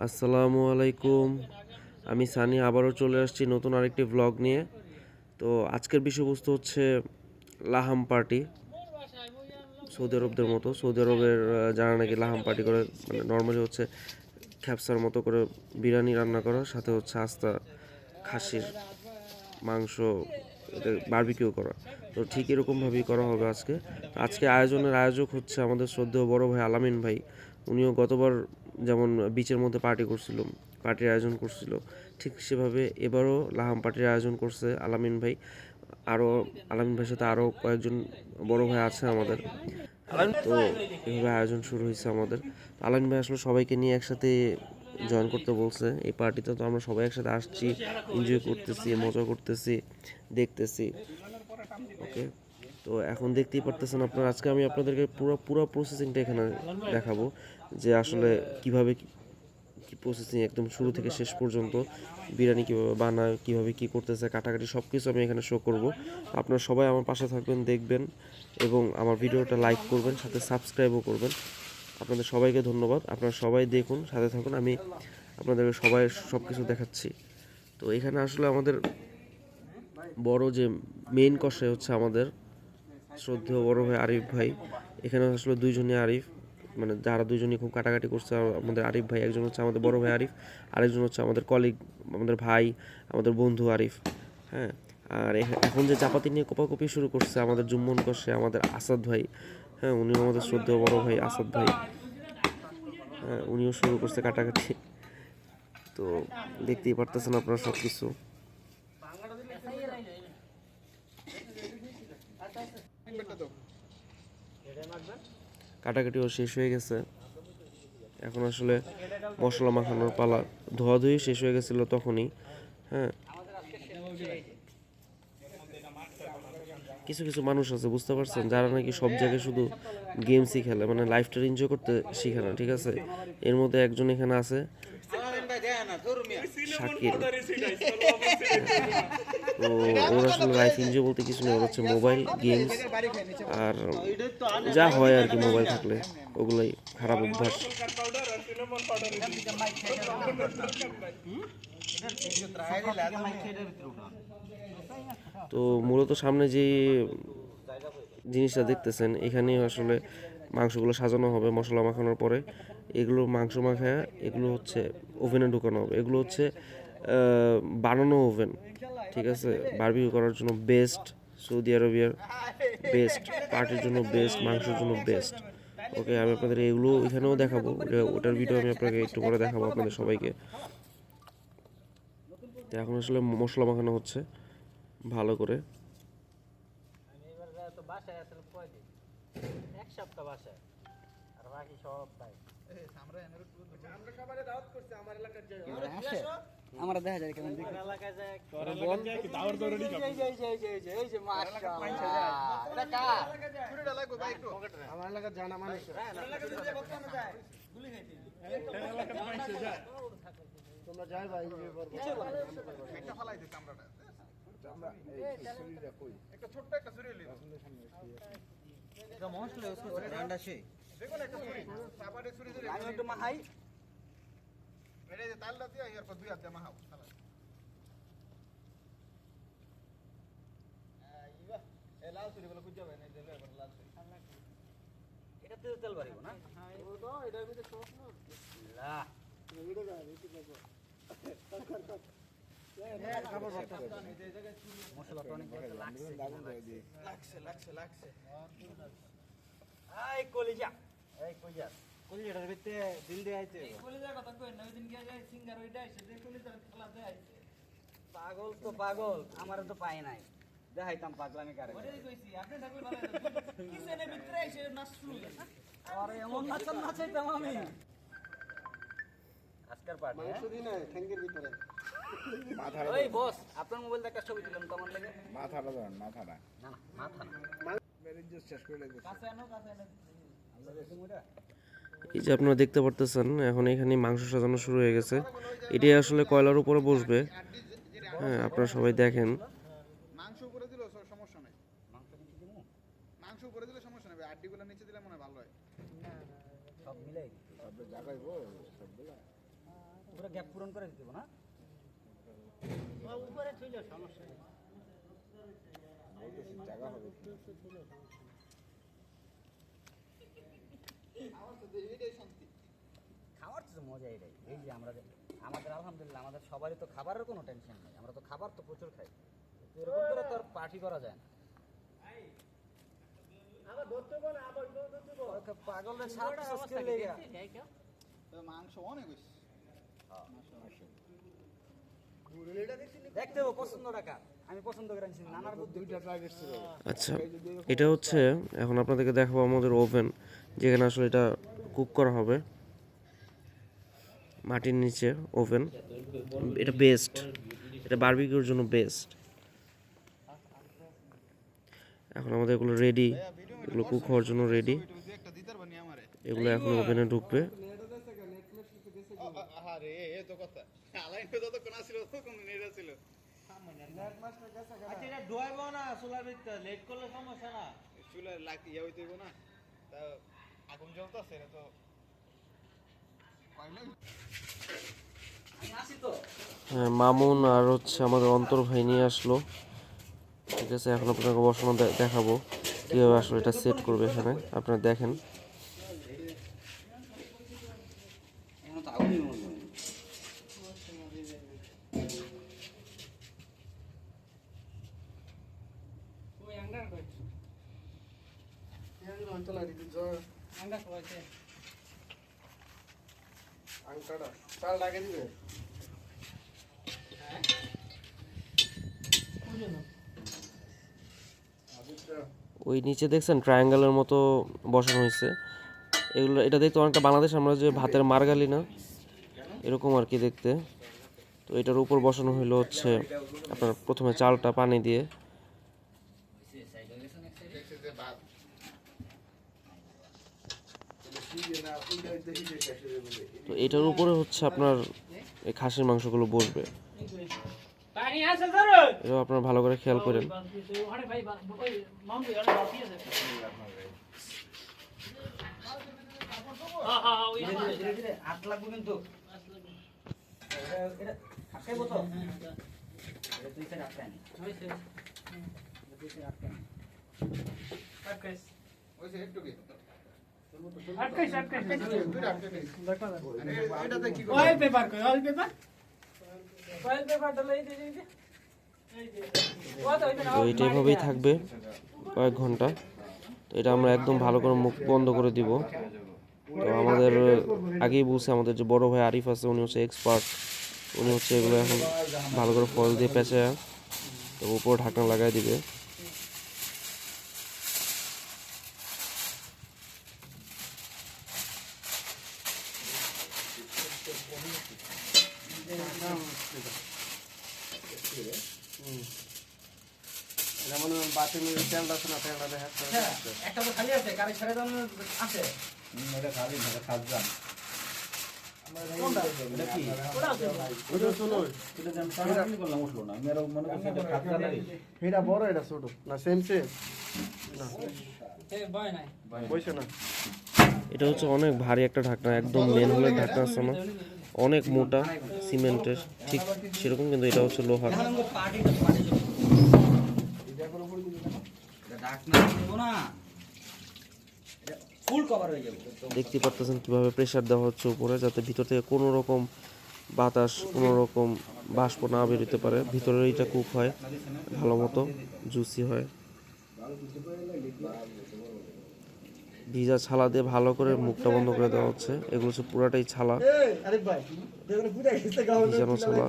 আসসালামু আলাইকুম। আমি সানি আবারও চলে আসছি নতুন আরেকটি ভ্লগ নিয়ে। তো আজকের বিষয়বস্তু হচ্ছে লাহাম পার্টি। সৌদি আরবদের মতো সৌদি আরবের যারা নাকি লাহাম পার্টি করে, মানে নর্মালি হচ্ছে খ্যাপসার মতো করে বিরিয়ানি রান্না করা, সাথে হচ্ছে আস্তা খাসির মাংস, এটা বারবিকিউ করা। তো ঠিক এরকমভাবেই করা হবে আজকে। আজকে আয়োজনের আয়োজক হচ্ছে আমাদের শ্রদ্ধেয় বড় ভাই আলামিন ভাই। উনিও গতবার যেমন বিচের মধ্যে পার্টির আয়োজন করছিল, ঠিক সেভাবে এবারও লাহাম পার্টির আয়োজন করছে আলামিন ভাই। আরও আলামিন ভাইয়ের সাথে আরও কয়েকজন বড় ভাই আছে আমাদের। তো এভাবে আয়োজন শুরু হয়েছে আমাদের। আলামিন ভাই আসলে সবাইকে নিয়ে একসাথে জয়েন করতে বলছে এই পার্টিতে। তো আমরা সবাই একসাথে আসছি, এনজয় করতেছি, মজা করতেছি, দেখতেছি। ওকে, তো এখন দেখতেই পারতেছেন আপনারা, আজকে আমি আপনাদেরকে পুরো পুরো প্রসেসিংটা এখানে দেখাবো, যে আসলে কীভাবে কি প্রসেসিং একদম শুরু থেকে শেষ পর্যন্ত বিরিয়ানি কীভাবে বানায়, কীভাবে কী করতেছে, কাটাকাটি সব কিছু আমি এখানে শো করব। আপনারা সবাই আমার পাশে থাকবেন, দেখবেন এবং আমার ভিডিওটা লাইক করবেন, সাথে সাবস্ক্রাইবও করবেন। আপনাদের সবাইকে ধন্যবাদ। আপনারা সবাই দেখুন, সাথে থাকুন, আমি আপনাদেরকে সবাই সব কিছু দেখাচ্ছি। তো এখানে আসলে আমাদের বড় যে মেইন কষাই হচ্ছে আমাদের শ্রদ্ধেয় বড় ভাই আরিফ ভাই। এখানে আসলে দুইজনই আরিফ, মানে যারা দুইজনই খুব কাটাকাটি করছে। আমাদের আরিফ ভাই, একজন হচ্ছে আমাদের বড় ভাই আরিফ, আরেকজন হচ্ছে আমাদের কলিগ, আমাদের ভাই, আমাদের বন্ধু আরিফ। হ্যাঁ, আর এখন যে চাপাতি নিয়ে কোপাকুপি শুরু করছে আমাদের জুম্মন কষে আমাদের আসাদ ভাই। হ্যাঁ, উনিও আমাদের শ্রদ্ধেয় বড় ভাই আসাদ ভাই। হ্যাঁ, উনিও শুরু করছে কাটাকাটি। তো দেখতেই পারতেছেন আপনারা সব কিছু। কাটাকাটিও শেষ হয়ে গেছে, এখন আসলে মশলা মাখানোর পালা। ধোয়াধুয়ি শেষ হয়ে গেছিলো তখনই। হ্যাঁ, কিছু কিছু মানুষ আছে, বুঝতে পারছেন, যারা নাকি সব জায়গায় শুধু গেমসই খেলে, মানে লাইফটা এনজয় করতে শিখে না। ঠিক আছে, এর মধ্যে একজন এখানে আছে, শাকিল। তো ওর আসলে লাইফ এনজয় বলতে কিছু নেই, ওর হচ্ছে মোবাইল গেমস আর যা হয় আর কি মোবাইল থাকলে, ওগুলাই খারাপ অভ্যাস। তো মূলত সামনে যে জিনিসটা দেখতেছেন, এখানে আসলে মাংসগুলো সাজানো হবে মশলা মাখানোর পরে। এগুলো মাংস মাখায় এগুলো হচ্ছে ওভেনে ঢুকানো হবে। এগুলো হচ্ছে বানানো ওভেন। ঠিক আছে, বারবিকিউ করার জন্য বেস্ট, সৌদি আরবিয়ার বেস্ট, পার্টির জন্য বেস্ট, মাংসের জন্য বেস্ট। ওকে, আমি আপনাদের এগুলো এখানেও দেখাবো, ওটার ভিডিও আমি আপনাকে একটু পরে দেখাবো আপনাদের সবাইকে। তো এখন আসলে মশলা মাখানো হচ্ছে ভালো করে। আমরা দেখা যায় কেমন এলাকায় যায় বল দাওয়ার দৌড়ি এই যে মাশাআল্লাহ এটা কার পুরোটা লাগবে ভাই একটু আমার এলাকা জানা মানে এলাকা দিয়ে কত না যায় গুলি খাইতে এলাকা পাইছে যায় তোমরা যাই ভাই এই করব একটা ফলাই দিই কামড়াটা আমরা এই ছুরিটা কই একটা ছোট্ট একটা ছুরি লই এটা মশলা ইউজ করতে ঠান্ডা সেই দেখো একটা ছুরি সাবারে ছুরি ধরে আমি একটু মাহাই এটা যে তালটা দিয়ে এরপর দুই হাত দিয়ে মাহাও লাল চুরি বলে খুঁজে হবে না, লাল চুরি এটা তেল বাড়িব না। হ্যাঁ এটার ভিতরে সস না লা ভিডিও যা বেশি দেখো মশলা তো অনেক লাগছে এই কলিজা কলিজাটার ভিতরে দিল দিয়ে আইছে কলিজার কথা কই না, ওই দিন গিয়ে যায় সিঙ্গার ওইটা এসে যে কলিজার খেলা দেয় আইছে। পাগল তো পাগল, আমারে তো পাই নাই, দেখাইতাম পাগলামি করে ওইটাই কইছি। আপনি ঠাকুর ভালো কিসেনে ভিতরে এসে নাচ শুরু করছে, আরে এমন নাচাইতাম আমি আজকের পার্টি মাংস দিনে ঠ্যাঙ্গের ভিতরে মাথা। ওই বস, আপনার মোবাইল থেকে একটা ছবি তুললাম তো আমার লাগে। মাথাটা ধরেন, মাথাটা না মাথা না মেরিন জুস শেষ করে লাগবে। কাছে আনো আমরা দেখি মোটা। এই যে আপনারা দেখতে পারতেছেন, এখন এখানে মাংস সাজানো শুরু হয়ে গেছে। এটাই আসলে কয়লার উপরে বসবে। হ্যাঁ, আপনারা সবাই দেখেন। মাংস উপরে দিলে সমস্যা নাই, মাংস উপরে দিলে সমস্যা নাই, আড্ডিগুলো নিচে দিলে মনে হয় ভালো হয়। সব মিলাই সব জায়গায় গো সবগুলা গ্যাপ পূরণ করে দিতে না উপরে ছিল সমস্যা নেই জায়গা হবে খাওয়ার তো মজা এটাই এই যে আমাদের আলহামদুলিল্লাহ আমাদের সবারই তো খাবারের কোনো টেনশন নেই আমরা তো খাবার তো প্রচুর খাই তো এরকম করে তো আর পার্টি করা যায় না পাগলের সাথে মাংস অনেক হয়েছে দেখতে হবে পছন্দ টাকা আমি পছন্দ করে আনছি নানার বুদ্ধি আচ্ছা, এটা হচ্ছে এখন আপনাদেরকে দেখাবো আমাদের ওভেন, যেখানে আসলে এটা কুক করা হবে। মাটির নিচে ওভেন, এটা বেস্ট, এটা বারবিকিউর জন্য বেস্ট। এখন আমাদের এগুলো রেডি, এগুলো কুক হওয়ার জন্য রেডি। একটা দিতার বানি আমারে এগুলো এখন ওভেনে ঢুকবে। আরে এই তো কথা আলাইন তো কোন ছিল তো কোন নেট ছিল আচ্ছা এটা ডুয়াইবো না সোলার ভিতরে লেট করলে সমস্যা না চুলা লাগ ইয়া হইতে হইব না তা আগুন জ্বলতাছে না তো আমি আসি তো হ্যাঁ, মামুন আর হচ্ছে আমাদের অন্তর ভাই নিয়ে আসলো। ঠিক আছে, এখন আপনাকে বসানো দেখাবো কীভাবে আসলে এটা সেট করবে। এখানে আপনারা দেখেন, এখন তো আগুনই মনে হয় ওই আন্ডার কইছে ইয়াঙ্গ অন্তলা দিন জো আন্ডার কইছে আংটাড়া চাল লাগে দিবে ওই নিচে দেখছেন ট্রায়াঙ্গেলের মতো বসানো হয়েছে। এগুলো এটা দেখতে অনেকটা বাংলাদেশ আমরা যে ভাতের মারগালি না, এরকম আর কি দেখতে। তো এটার উপর বসানো হইলো হচ্ছে আপনার প্রথমে চালটা পানি দিয়ে, তো এটার উপরে হচ্ছে আপনার এই খাসির মাংসগুলো বসবে। পানি আছে ধরো এটাও আপনারা ভালো করে খেয়াল করেন। আরে ভাই ওই মামু আরে বাকি আছে হ্যাঁ হ্যাঁ ওই ধীরে ধীরে হাত লাগবে কিন্তু এটা আটকাইবো তো এটা তুই স্যার আটকাই হইছে তুই স্যার আটকাই আটকাইস ওইছে একটু কি আটকাইস আটকাইস দুইটা আটকে এটাতে কি অয়েল পেপার কই অয়েল পেপার দিলে এই যে এই যে তো এটা এভাবেই থাকবে কয়েক ঘন্টা। তো এটা আমরা একদম ভালো করে মুখ বন্ধ করে দিব। তো আমাদের আগেই বলছে আমাদের যে বড় ভাই আরিফ আছে, উনি হচ্ছে এক্সপার্ট, উনি হচ্ছে এগুলো এখন ভালো করে ফয়েল দিয়ে পেঁচে তো উপর ঢাকনা লাগাই দিবে। যেমন বাতিলের তেলটা আছে না তেলটা দেখা একটা তো খালি আছে গাড়ি ছেড়ে দাও আছে এটা খালি না খাজাম কোনটা এটা কি ওটা আছে ওটা চলো এটা যেন সারাদিন করলাম উঠলো না মেরা মনে করছে এটা খাতা নাই এটা বড় এটা ছোট না সেম সেম না এই ভয় নাই বইছে না এটা হচ্ছে অনেক ভারী একটা ঢাকনা, একদম মেন হলে ঢাকনা আছে না, অনেক মোটা সিমেন্টের, ঠিক সেরকম, কিন্তু এটা হচ্ছে লোহার। এখন আমাদের পার্টিটা পার্টি চলে এটা ডাকনা দেবো না এটা ফুল কভার হয়ে যাবে দেখতে পারতেছেন কিভাবে প্রেসার দেওয়া হচ্ছে উপরে, যাতে ভিতর থেকে কোনো রকম বাতাস, কোনো রকম বাষ্প না বেরোতে পারে, ভিতরে এটা কুক হয় ভালো মতো, জুসি হয়। ভিজা ছালা দিয়ে ভালো করে মুখটা বন্ধ করে দেওয়া হচ্ছে। এগুলো হচ্ছে পুরাটাই ছালা, আরেক ভাই দেখো পুরো গেছে গাও ভিজানো ছালা।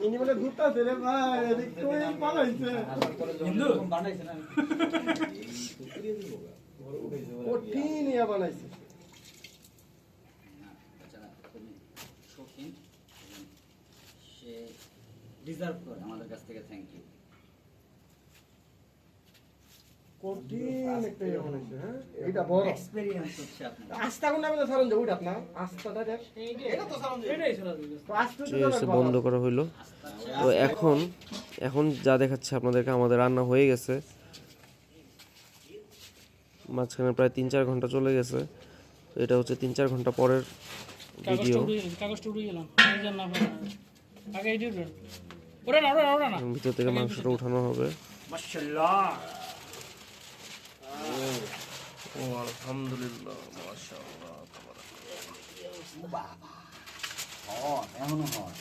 ইনি বলে গুত্তা ছেলে ভাই এদিক তো পালাইছে হিন্দু বানাইছে না কঠিন ইয়া বানাইছে বেচারা খুবই শৌখিন এবং সে ডিজার্ভ করে আমাদের কাছ থেকে থ্যাংক ইউ কঠিন একটা ইয়া বানাইছে হ্যাঁ এটা বড় এক্সপেরিয়েন্স হচ্ছে আপনার আস্তা কোন নামে সারন যাও ওইটা না আস্তাটা দেখ এটা তো সারন এটাই ছিল তো আস্তা যে হচ্ছে বন্ধ করা হইলো। তো এখন যা দেখাচ্ছে আপনাদেরকে, আমাদের রান্না হয়ে গেছে, মাঝখানে প্রায় 3-4 ঘন্টা চলে গেছে। তো এটা হচ্ছে 3-4 ঘন্টা পরের ভিডিও। কাগজটা উড়ে গেলাম এই যে না আগে এই দিন ওরা না ওরা না ভিতর থেকে মাংসটা উঠানো হবে। মাশাআল্লাহ ও আলহামদুলিল্লাহ মাশাআল্লাহ। এখনো হয়।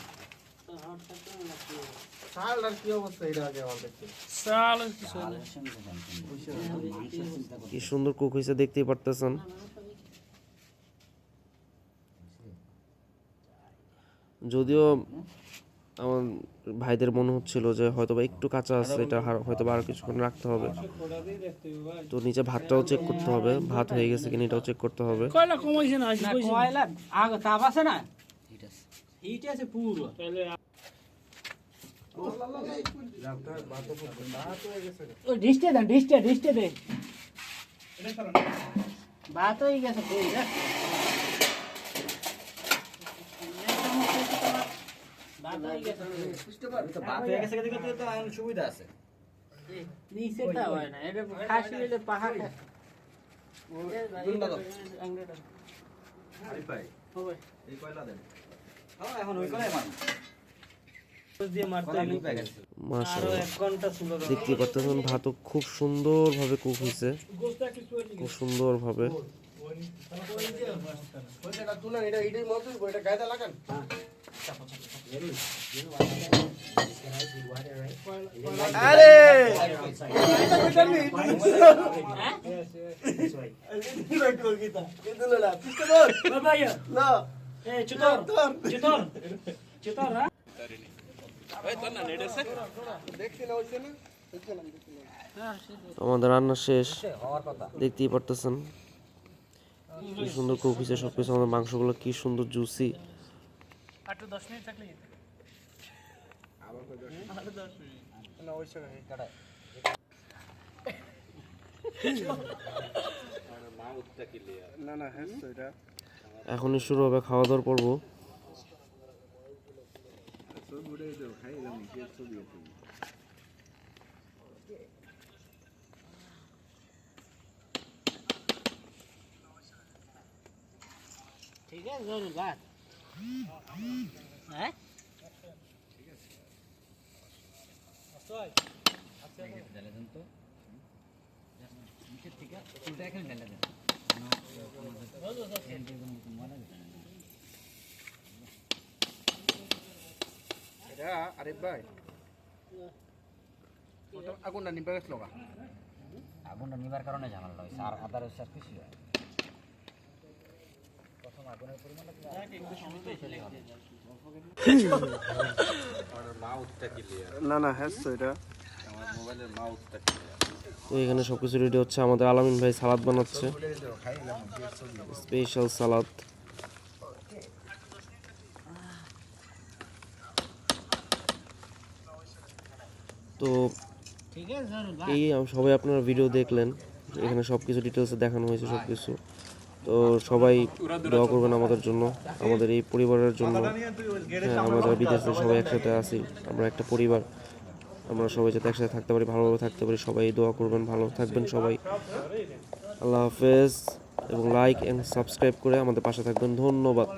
শালটার কি অবস্থা এটা আগে আমার দেখতে। সাল কিছু না কি সুন্দর কুক হয়েছে দেখতেই পারতেছেন। যদিও আমার ভাইদের মনে হচ্ছিল যে হয়তোবা একটু কাঁচা আছে, এটা হয়তোবা আর কিছুক্ষণ রাখতে হবে। তো নিচে ভাতটাও চেক করতে হবে, ভাত হয়ে গেছে কিনা এটাও চেক করতে হবে। কয়লা কমাইছে না আজ কইছে কয়লা আগে তাপ আছে না হিট আছে পুরো তাহলে ও ডিস্টে দে ভাত হয়ে গেছে কই রে ভাত হয়ে গেছে তো ভাত হয়ে গেছে দেখে তো এখন সুবিধা আছে। নিচেটা হয় না এটা খাসি হইলে পাহাড় আরে ভাই হবে এই কয়লা দেন। হ্যাঁ এখন ওই কয়লাই মানুষ দিয়ে মারতে কয়লা লিপে গেছে। আরো মাশাআল্লাহ 1 ঘন্টা ছিল দেখতে পারতেছেন ভাতও খুব সুন্দরভাবে কুক হয়েছে, খুব সুন্দরভাবে। ওইটা তুলেন, এটা এটাই মতো এটা গায়দা লাগান। আরে ভাইয়া না এই চুতর হ্যাঁ দেখছি না হইছে না তো আমাদের রান্না শেষ, দেখতেই পারতেছেন কি সুন্দর কুক হয়েছে সবকিছু। আমাদের মাংসগুলো কি সুন্দর জুসি। আর তো 10 মিনিট থাকলে না হইছে না কাটা না না হ্যাঁ এটা এখনই শুরু হবে খাওয়া দাওয়ার পর্ব। ঠিক আছে জরুর বাত হ্যাঁ এটা আরে ভাই ওটা আগুনটা নিভে গেছিল গা আগুনটা নিবার কারণে ঝামেলা হয়েছে আর আদার হচ্ছে আর কিছু হয়। প্রথম আগুনের পরিমাণটা না না হ্যাঁ এটা তো এখানে সবকিছু রেডি হচ্ছে। আমাদের আলামিন ভাই সালাদ বানাচ্ছে, স্পেশাল সালাদ। তো ঠিক আছে জরুর বাত এই সবাই আপনারা ভিডিও দেখলেন, এখানে সবকিছু ডিটেলসে দেখানো হয়েছে সবকিছু। তো সবাই দোয়া করবেন আমাদের জন্য, আমাদের এই পরিবারের জন্য। হ্যাঁ, আমরা যারা বিদেশে সবাই একসাথে আছি, আমরা একটা পরিবার, আমরা সবাই যাতে একসাথে থাকতে পারি, ভালোভাবে থাকতে পারি, সবাই দোয়া করবেন। ভালো থাকবেন সবাই। আল্লাহ হাফেজ এবং লাইক এন্ড সাবস্ক্রাইব করে আমাদের পাশে থাকবেন। ধন্যবাদ।